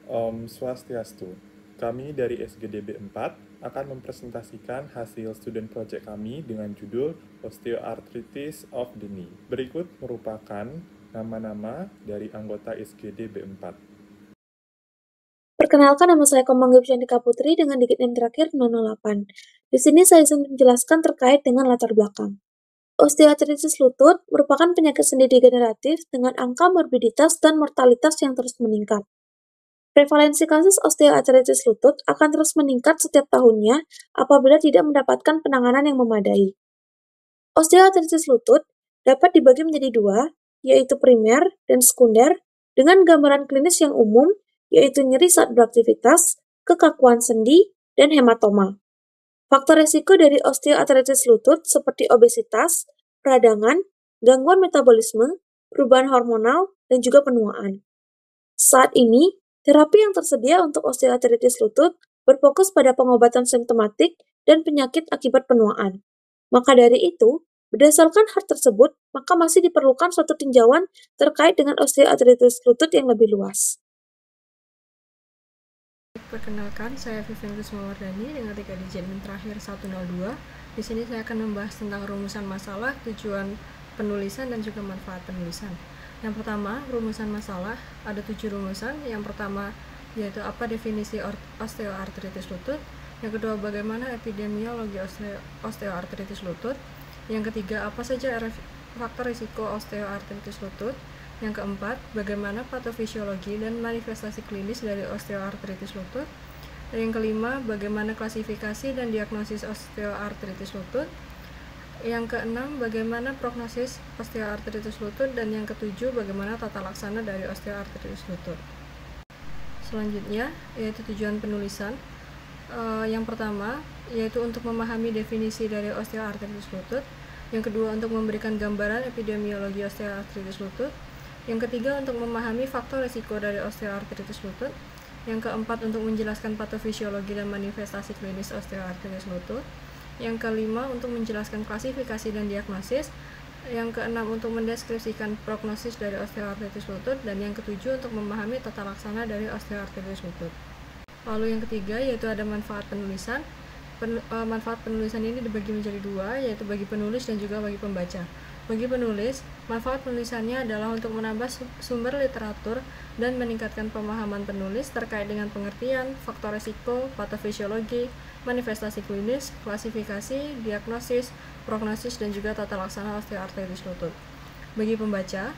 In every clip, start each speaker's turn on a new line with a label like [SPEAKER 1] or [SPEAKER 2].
[SPEAKER 1] Om Swastiastu. Kami dari SGDB 4 akan mempresentasikan hasil student project kami dengan judul Osteoarthritis of the Knee. Berikut merupakan nama-nama dari anggota SGDB 4.
[SPEAKER 2] Perkenalkan, nama saya Komang Gipsyanika Putri dengan digit NIM terakhir 008. Di sini saya ingin menjelaskan terkait dengan latar belakang. Osteoartritis lutut merupakan penyakit sendi degeneratif dengan angka morbiditas dan mortalitas yang terus meningkat. Prevalensi kasus osteoartritis lutut akan terus meningkat setiap tahunnya apabila tidak mendapatkan penanganan yang memadai. Osteoartritis lutut dapat dibagi menjadi dua, yaitu primer dan sekunder, dengan gambaran klinis yang umum, yaitu nyeri saat beraktivitas, kekakuan sendi, dan hematoma. Faktor resiko dari osteoartritis lutut seperti obesitas, peradangan, gangguan metabolisme, perubahan hormonal, dan juga penuaan. Saat ini, terapi yang tersedia untuk osteoartritis lutut berfokus pada pengobatan simptomatik dan penyakit akibat penuaan. Maka dari itu, berdasarkan hal tersebut, maka masih diperlukan suatu tinjauan terkait dengan osteoartritis lutut yang lebih luas.
[SPEAKER 3] Perkenalkan, saya Vivian Kusmawardani dengan 3 digit NIM terakhir 102. Di sini saya akan membahas tentang rumusan masalah, tujuan penulisan, dan juga manfaat penulisan. Yang pertama, rumusan masalah. Ada 7 rumusan. Yang pertama, yaitu apa definisi osteoartritis lutut. Yang kedua, bagaimana epidemiologi osteoartritis lutut. Yang ketiga, apa saja faktor risiko osteoartritis lutut. Yang keempat, bagaimana patofisiologi dan manifestasi klinis dari osteoartritis lutut. Dan yang kelima, bagaimana klasifikasi dan diagnosis osteoartritis lutut. Yang keenam, bagaimana prognosis osteoartritis lutut. Dan yang ketujuh, bagaimana tata laksana dari osteoartritis lutut. Selanjutnya, yaitu tujuan penulisan. Yang pertama, yaitu untuk memahami definisi dari osteoartritis lutut. Yang kedua, untuk memberikan gambaran epidemiologi osteoartritis lutut. Yang ketiga, untuk memahami faktor risiko dari osteoartritis lutut. Yang keempat, untuk menjelaskan patofisiologi dan manifestasi klinis osteoartritis lutut. Yang kelima, untuk menjelaskan klasifikasi dan diagnosis. Yang keenam, untuk mendeskripsikan prognosis dari osteoartritis lutut. Dan yang ketujuh, untuk memahami tata laksana dari osteoartritis lutut. Lalu yang ketiga, yaitu ada manfaat penulisan. Manfaat penulisan ini dibagi menjadi dua, yaitu bagi penulis dan juga bagi pembaca. Bagi penulis, manfaat penulisannya adalah untuk menambah sumber literatur dan meningkatkan pemahaman penulis terkait dengan pengertian, faktor risiko, patofisiologi, manifestasi klinis, klasifikasi, diagnosis, prognosis, dan juga tata laksana osteoartritis lutut. Bagi pembaca,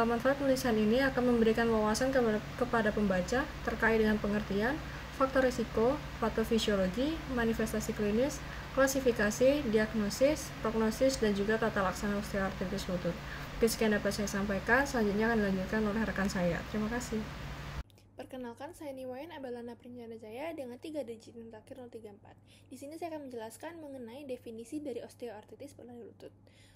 [SPEAKER 3] manfaat penulisan ini akan memberikan wawasan kepada pembaca terkait dengan pengertian, faktor risiko, patofisiologi, manifestasi klinis, klasifikasi, diagnosis, prognosis, dan juga tata laksana osteoartritis lutut. Oke, sekian dapat saya sampaikan. Selanjutnya akan dilanjutkan oleh rekan saya. Terima kasih.
[SPEAKER 4] Perkenalkan, saya Niwayan Abalana Prinyana Jaya dengan 3 digit NIM terakhir 034. Di sini saya akan menjelaskan mengenai definisi dari osteoartritis pada lutut.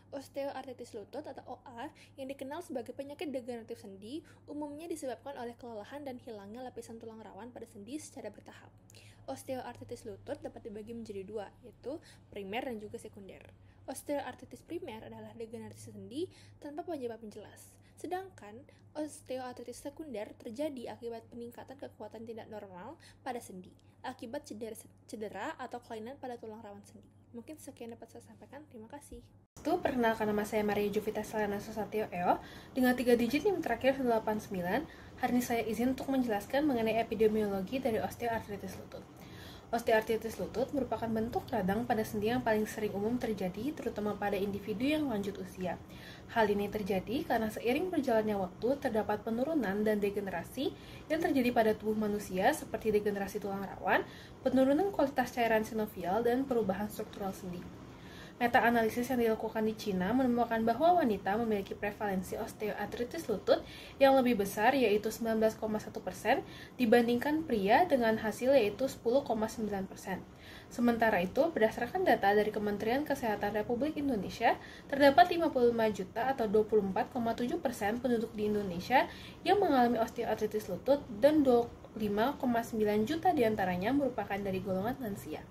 [SPEAKER 4] Osteoartritis lutut atau OA yang dikenal sebagai penyakit degeneratif sendi umumnya disebabkan oleh kelelahan dan hilangnya lapisan tulang rawan pada sendi secara bertahap. Osteoartritis lutut dapat dibagi menjadi dua, yaitu primer dan juga sekunder. Osteoartritis primer adalah degenerasi sendi tanpa penyebab yang jelas. Sedangkan osteoartritis sekunder terjadi akibat peningkatan kekuatan tidak normal pada sendi akibat cedera atau kelainan pada tulang rawan sendi. Mungkin sekian dapat saya sampaikan. Terima kasih.
[SPEAKER 5] Perkenalkan, nama saya Maria Jovita Selena Susatyo EO dengan 3 digit NIM terakhir 189. Hari ini saya izin untuk menjelaskan mengenai epidemiologi dari osteoartritis lutut. Osteoartritis lutut merupakan bentuk radang pada sendi yang paling sering umum terjadi, terutama pada individu yang lanjut usia. Hal ini terjadi karena seiring berjalannya waktu, terdapat penurunan dan degenerasi yang terjadi pada tubuh manusia seperti degenerasi tulang rawan, penurunan kualitas cairan sinovial, dan perubahan struktural sendi. Meta-analisis yang dilakukan di Cina menemukan bahwa wanita memiliki prevalensi osteoartritis lutut yang lebih besar, yaitu 19,1% dibandingkan pria dengan hasil yaitu 10,9%. Sementara itu, berdasarkan data dari Kementerian Kesehatan Republik Indonesia, terdapat 55 juta atau 24,7% penduduk di Indonesia yang mengalami osteoartritis lutut dan 25,9 juta diantaranya merupakan dari golongan lansia.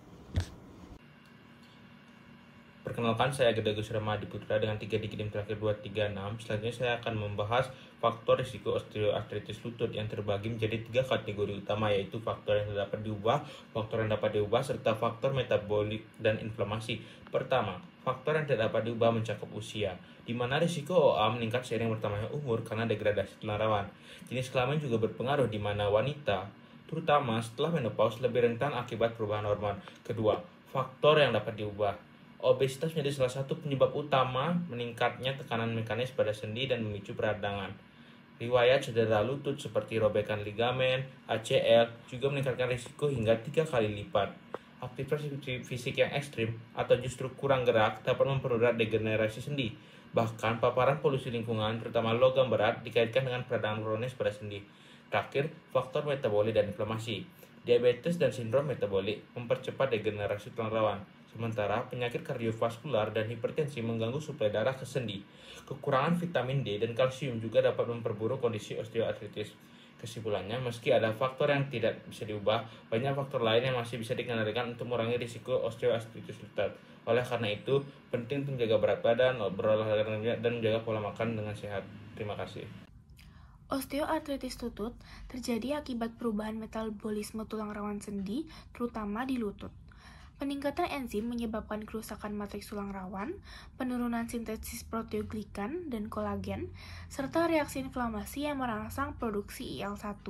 [SPEAKER 6] Perkenalkan, saya Geda Gusrama Adiputra dengan 3 digit NIM terakhir 236. Selanjutnya saya akan membahas faktor risiko osteoartritis lutut yang terbagi menjadi 3 kategori utama, yaitu faktor yang dapat diubah, faktor yang dapat diubah, serta faktor metabolik dan inflamasi. Pertama, faktor yang tidak dapat diubah mencakup usia, di mana risiko OA meningkat seiring bertambahnya umur karena degradasi tulang rawan. Jenis kelamin juga berpengaruh, di mana wanita, terutama setelah menopause, lebih rentan akibat perubahan hormon. Kedua, faktor yang dapat diubah. Obesitas menjadi salah satu penyebab utama meningkatnya tekanan mekanis pada sendi dan memicu peradangan. Riwayat cedera lutut seperti robekan ligamen, ACL, juga meningkatkan risiko hingga 3 kali lipat. Aktivitas fisik yang ekstrim atau justru kurang gerak dapat mempererat degenerasi sendi. Bahkan paparan polusi lingkungan, terutama logam berat, dikaitkan dengan peradangan kronis pada sendi. Terakhir, faktor metabolik dan inflamasi. Diabetes dan sindrom metabolik mempercepat degenerasi tulang rawan, sementara penyakit kardiovaskular dan hipertensi mengganggu suplai darah ke sendi. Kekurangan vitamin D dan kalsium juga dapat memperburuk kondisi osteoartritis. Kesimpulannya, meski ada faktor yang tidak bisa diubah, banyak faktor lain yang masih bisa dikendalikan untuk mengurangi risiko osteoartritis lutut. Oleh karena itu, penting untuk menjaga berat badan, berolahraga, dan menjaga pola makan dengan sehat. Terima kasih.
[SPEAKER 7] Osteoartritis lutut terjadi akibat perubahan metabolisme tulang rawan sendi, terutama di lutut. Peningkatan enzim menyebabkan kerusakan matriks tulang rawan, penurunan sintesis proteoglikan dan kolagen, serta reaksi inflamasi yang merangsang produksi IL-1.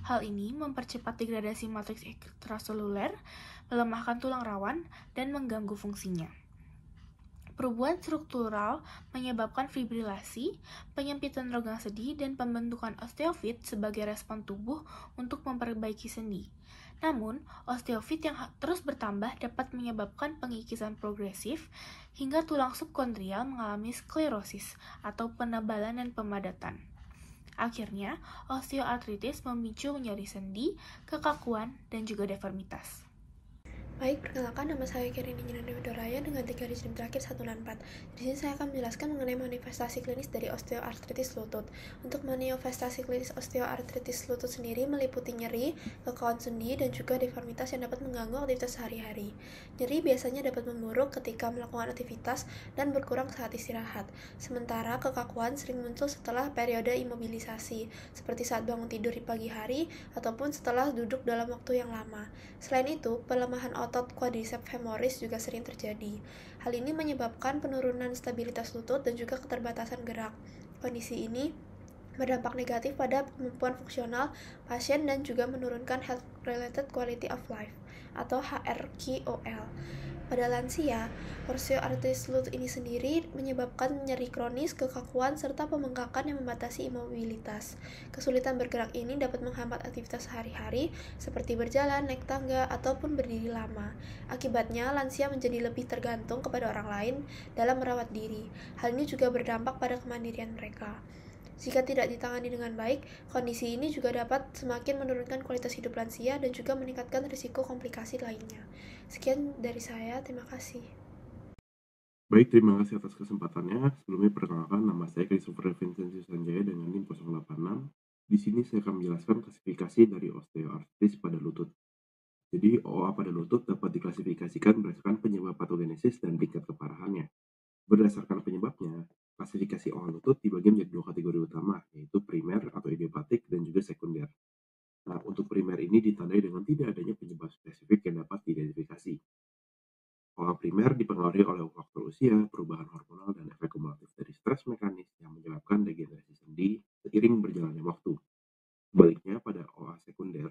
[SPEAKER 7] Hal ini mempercepat degradasi matriks ekstraseluler, melemahkan tulang rawan, dan mengganggu fungsinya. Perubahan struktural menyebabkan fibrilasi, penyempitan rongga sendi, dan pembentukan osteofit sebagai respon tubuh untuk memperbaiki sendi. Namun, osteofit yang terus bertambah dapat menyebabkan pengikisan progresif hingga tulang subkondrial mengalami sklerosis atau penebalan dan pemadatan. Akhirnya, osteoartritis memicu nyeri sendi, kekakuan, dan juga deformitas.
[SPEAKER 4] Baik, perkenalkan nama saya Kirini Dewi Doraya dengan 3 digit terakhir 164. Di sini saya akan menjelaskan mengenai manifestasi klinis dari osteoartritis lutut. Untuk manifestasi klinis osteoartritis lutut sendiri meliputi nyeri, kekakuan sendi, dan juga deformitas yang dapat mengganggu aktivitas sehari-hari. Nyeri biasanya dapat memburuk ketika melakukan aktivitas dan berkurang saat istirahat. Sementara kekakuan sering muncul setelah periode imobilisasi, seperti saat bangun tidur di pagi hari ataupun setelah duduk dalam waktu yang lama. Selain itu, pelemahan otot quadriceps femoris juga sering terjadi. Hal ini menyebabkan penurunan stabilitas lutut dan juga keterbatasan gerak. Kondisi ini berdampak negatif pada kemampuan fungsional pasien dan juga menurunkan health related quality of life atau HRQOL. Pada lansia, osteoartritis lutut ini sendiri menyebabkan nyeri kronis, kekakuan, serta pembengkakan yang membatasi mobilitas. Kesulitan bergerak ini dapat menghambat aktivitas sehari-hari seperti berjalan, naik tangga, ataupun berdiri lama. Akibatnya, lansia menjadi lebih tergantung kepada orang lain dalam merawat diri. Hal ini juga berdampak pada kemandirian mereka. Jika tidak ditangani dengan baik, kondisi ini juga dapat semakin menurunkan kualitas hidup lansia dan juga meningkatkan risiko komplikasi lainnya. Sekian dari saya, terima kasih.
[SPEAKER 8] Baik, terima kasih atas kesempatannya. Sebelumnya perkenalkan, nama saya Christopher Vincentius Sanjaya dengan NIM 086. Di sini saya akan menjelaskan klasifikasi dari osteoartritis pada lutut. Jadi, OA pada lutut dapat diklasifikasikan berdasarkan penyebab patogenesis dan tingkat keparahannya. Berdasarkan penyebabnya, klasifikasi OA lutut dibagi menjadi 2 kategori utama, yaitu primer atau idiopatik dan juga sekunder. Nah, untuk primer ini ditandai dengan tidak adanya penyebab spesifik yang dapat diidentifikasi. OA primer dipengaruhi oleh faktor usia, perubahan hormonal, dan efek kumulatif dari stres mekanis yang menyebabkan degenerasi sendi seiring berjalannya waktu. Sebaliknya, pada OA sekunder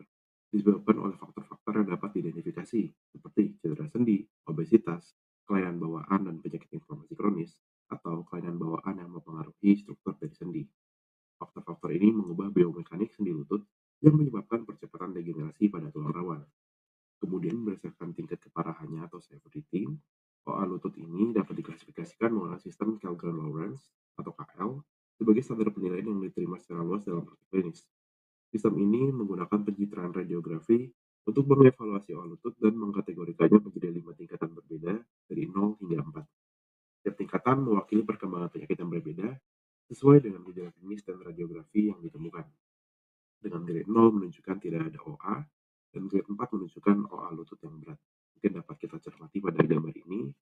[SPEAKER 8] disebabkan oleh faktor-faktor yang dapat diidentifikasi, seperti cedera sendi, obesitas, kelainan bawaan, dan penyakit inflamasi kronis, atau kelainan bawaan yang mempengaruhi struktur dari sendi. Faktor-faktor ini mengubah biomekanik sendi lutut yang menyebabkan percepatan degenerasi pada tulang rawan. Kemudian berdasarkan tingkat keparahannya atau severity, OA lutut ini dapat diklasifikasikan menggunakan sistem Kellgren-Lawrence atau KL sebagai standar penilaian yang diterima secara luas dalam praktik klinis. Sistem ini menggunakan pencitraan radiografi untuk mengevaluasi OA lutut dan mengkategorikannya menjadi 5 tingkatan berbeda dari 0 hingga 4. Setiap tingkatan mewakili perkembangan penyakit yang berbeda sesuai dengan gejala klinis dan radiografi yang ditemukan. Dengan grade 0 menunjukkan tidak ada OA, dan grade 4 menunjukkan OA lutut yang berat. Mungkin dapat kita cermati pada gambar ini.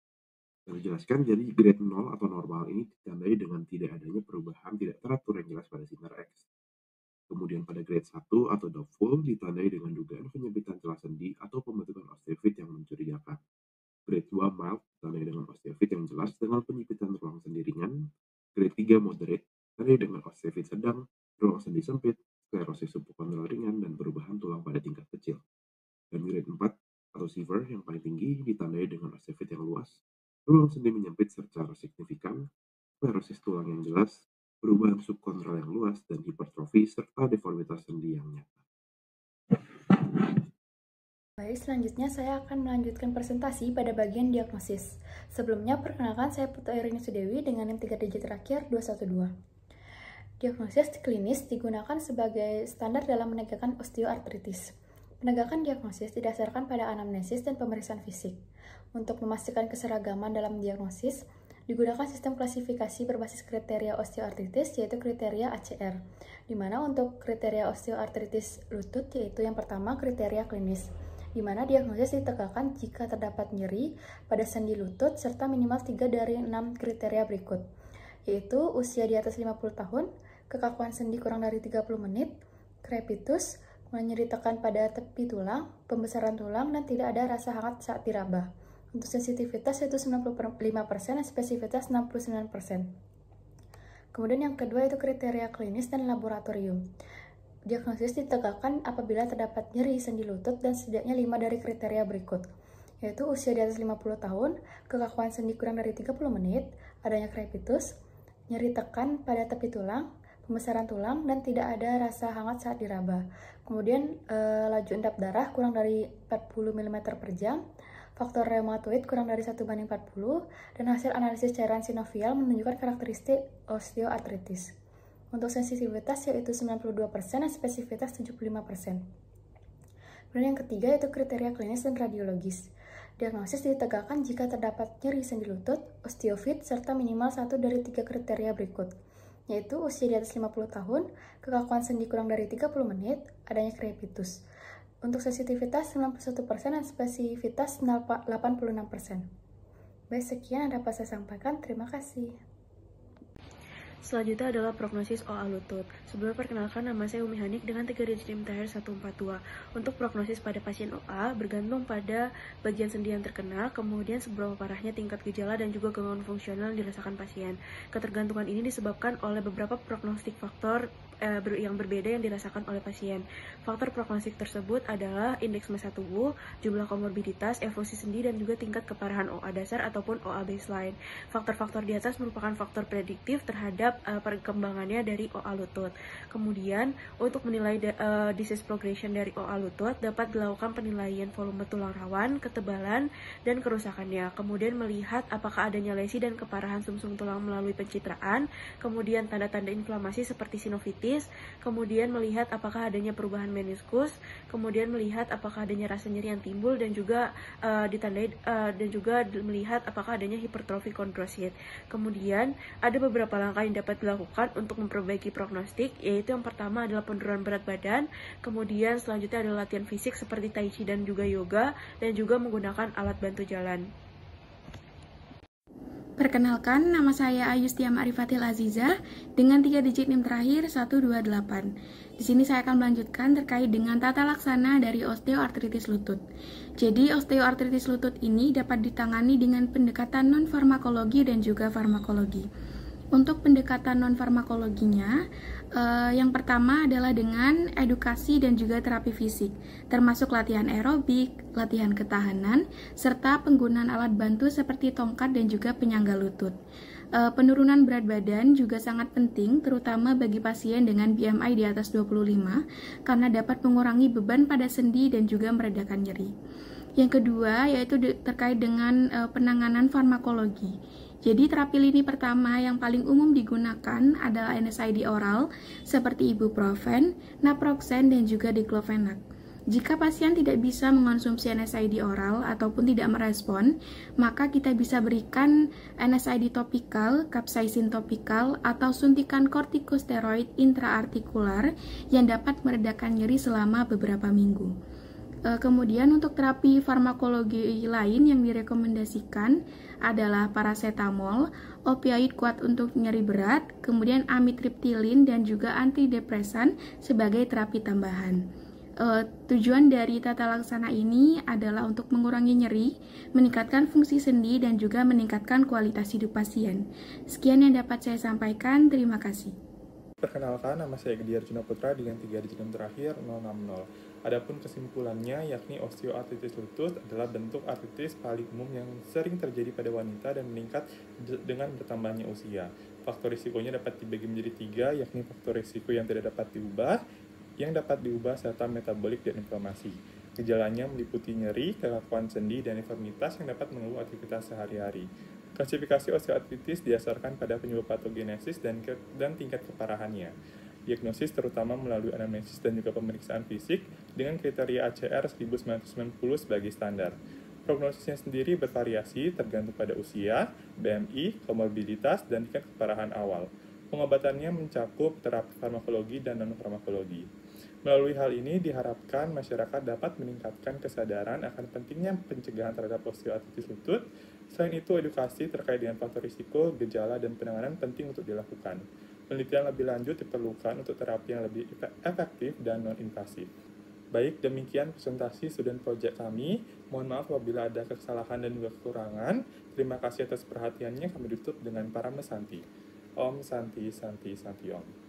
[SPEAKER 8] Yang dijelaskan, jadi grade 0 atau normal ini ditandai dengan tidak adanya perubahan tidak teratur yang jelas pada sinar X. Kemudian pada grade 1 atau doubtful ditandai dengan dugaan penyempitan celah sendi atau pembentukan osteofit yang mencurigakan. Grade 2 mild ditandai dengan osteofit yang jelas dengan penyempitan ruang sendi ringan. Grade 3 moderate ditandai dengan osteofit sedang, ruang sendi sempit, sklerosis subkondral ringan, dan perubahan tulang pada tingkat kecil. Dan grade 4 atau severe yang paling tinggi ditandai dengan osteofit yang luas, ruang sendi menyempit secara signifikan, sklerosis tulang yang jelas, perubahan subkondral yang luas, dan hipertrofi serta deformitas sendi yang nyata.
[SPEAKER 9] Baik, selanjutnya saya akan melanjutkan presentasi pada bagian diagnosis. Sebelumnya, perkenalkan saya Putu Airini Sudewi dengan NIM 3 digit terakhir 212. Diagnosis klinis digunakan sebagai standar dalam menegakkan osteoartritis. Penegakan diagnosis didasarkan pada anamnesis dan pemeriksaan fisik. Untuk memastikan keseragaman dalam diagnosis, digunakan sistem klasifikasi berbasis kriteria osteoartritis, yaitu kriteria ACR, di mana untuk kriteria osteoartritis lutut, yaitu yang pertama kriteria klinis, di mana diagnosis ditegakkan jika terdapat nyeri pada sendi lutut serta minimal 3 dari 6 kriteria berikut, yaitu usia di atas 50 tahun, kekakuan sendi kurang dari 30 menit, crepitus, nyeri tekan pada tepi tulang, pembesaran tulang, dan tidak ada rasa hangat saat diraba. Untuk sensitivitas yaitu 95% dan spesifitas 69%. Kemudian yang kedua itu kriteria klinis dan laboratorium. Diagnosis ditegakkan apabila terdapat nyeri sendi lutut dan setidaknya 5 dari kriteria berikut, yaitu usia di atas 50 tahun, kekakuan sendi kurang dari 30 menit, adanya crepitus, nyeri tekan pada tepi tulang, pembesaran tulang, dan tidak ada rasa hangat saat diraba. Kemudian laju endap darah kurang dari 40 mm per jam, faktor reumatoid kurang dari 1:40, dan hasil analisis cairan sinovial menunjukkan karakteristik osteoartritis. Untuk sensitivitas yaitu 92% dan spesifitas 75%. Kemudian yang ketiga yaitu kriteria klinis dan radiologis. Diagnosis ditegakkan jika terdapat nyeri sendi lutut, osteofit, serta minimal 1 dari 3 kriteria berikut, yaitu usia di atas 50 tahun, kekakuan sendi kurang dari 30 menit, adanya crepitus. Untuk sensitivitas 91% dan spesifitas 86%. Baik, sekian yang dapat saya sampaikan. Terima kasih.
[SPEAKER 7] Selanjutnya adalah prognosis OA lutut. Sebelum perkenalkan, nama saya Umi Hanik dengan 3 digit NIM terakhir 142. Untuk prognosis pada pasien OA bergantung pada bagian sendi yang terkena, kemudian seberapa parahnya tingkat gejala dan juga gangguan fungsional yang dirasakan pasien. Ketergantungan ini disebabkan oleh beberapa prognostik faktor yang berbeda yang dirasakan oleh pasien. Faktor prognostik tersebut adalah indeks massa tubuh, jumlah komorbiditas, evolusi sendi, dan juga tingkat keparahan OA dasar ataupun OA baseline. Faktor-faktor di atas merupakan faktor prediktif terhadap perkembangannya dari OA lutut. Kemudian, untuk menilai disease progression dari OA lutut, dapat dilakukan penilaian volume tulang rawan, ketebalan, dan kerusakannya. Kemudian melihat apakah adanya lesi dan keparahan sumsum tulang melalui pencitraan, kemudian tanda-tanda inflamasi seperti sinovitis, kemudian melihat apakah adanya perubahan meniskus, kemudian melihat apakah adanya rasa nyeri yang timbul, dan juga melihat apakah adanya hipertrofi kondrosit. Kemudian ada beberapa langkah yang dapat dilakukan untuk memperbaiki prognostik, yaitu yang pertama adalah penurunan berat badan, kemudian selanjutnya adalah latihan fisik seperti tai chi dan juga yoga, dan juga menggunakan alat bantu jalan.
[SPEAKER 10] Perkenalkan, nama saya Ayustia Ma'rifatil Azizah dengan 3 digit NIM terakhir 128. Di sini saya akan melanjutkan terkait dengan tata laksana dari osteoartritis lutut. Jadi, osteoartritis lutut ini dapat ditangani dengan pendekatan non-farmakologi dan juga farmakologi. Untuk pendekatan non-farmakologinya, yang pertama adalah dengan edukasi dan juga terapi fisik, termasuk latihan aerobik, latihan ketahanan, serta penggunaan alat bantu seperti tongkat dan juga penyangga lutut. Penurunan berat badan juga sangat penting, terutama bagi pasien dengan BMI di atas 25, karena dapat mengurangi beban pada sendi dan juga meredakan nyeri. Yang kedua, yaitu terkait dengan penanganan farmakologi. Jadi terapi lini pertama yang paling umum digunakan adalah NSAID oral seperti ibuprofen, naproxen, dan juga diclofenac. Jika pasien tidak bisa mengonsumsi NSAID oral ataupun tidak merespon, maka kita bisa berikan NSAID topikal, capsaicin topikal, atau suntikan kortikosteroid intraartikular yang dapat meredakan nyeri selama beberapa minggu. Kemudian untuk terapi farmakologi lain yang direkomendasikan adalah paracetamol, opioid kuat untuk nyeri berat, kemudian amitriptilin dan juga antidepresan sebagai terapi tambahan. Tujuan dari tata laksana ini adalah untuk mengurangi nyeri, meningkatkan fungsi sendi, dan juga meningkatkan kualitas hidup pasien. Sekian yang dapat saya sampaikan, terima kasih.
[SPEAKER 1] Perkenalkan, nama saya Gedi Arjuna Putra dengan 3 digit terakhir 060. Adapun kesimpulannya, yakni osteoartritis lutut adalah bentuk artritis paling umum yang sering terjadi pada wanita dan meningkat dengan bertambahnya usia. Faktor risikonya dapat dibagi menjadi 3, yakni faktor risiko yang tidak dapat diubah, yang dapat diubah serta metabolik dan inflamasi. Gejalanya meliputi nyeri, kekakuan sendi, dan infirmitas yang dapat mengganggu aktivitas sehari-hari. Klasifikasi osteoartritis didasarkan pada penyebab patogenesis dan tingkat keparahannya. Diagnosis terutama melalui anamnesis dan juga pemeriksaan fisik dengan kriteria ACR 1990 sebagai standar. Prognosisnya sendiri bervariasi tergantung pada usia, BMI, komorbiditas, dan tingkat keparahan awal. Pengobatannya mencakup terapi farmakologi dan non-farmakologi. Melalui hal ini diharapkan masyarakat dapat meningkatkan kesadaran akan pentingnya pencegahan terhadap osteoartritis lutut. Selain itu, edukasi terkait dengan faktor risiko, gejala, dan penanganan penting untuk dilakukan. Penelitian lebih lanjut diperlukan untuk terapi yang lebih efektif dan non-invasif. Baik, demikian presentasi student project kami. Mohon maaf apabila ada kesalahan dan juga kekurangan. Terima kasih atas perhatiannya. Kami tutup dengan Parama Santi. Om Santi Santi Santi Om.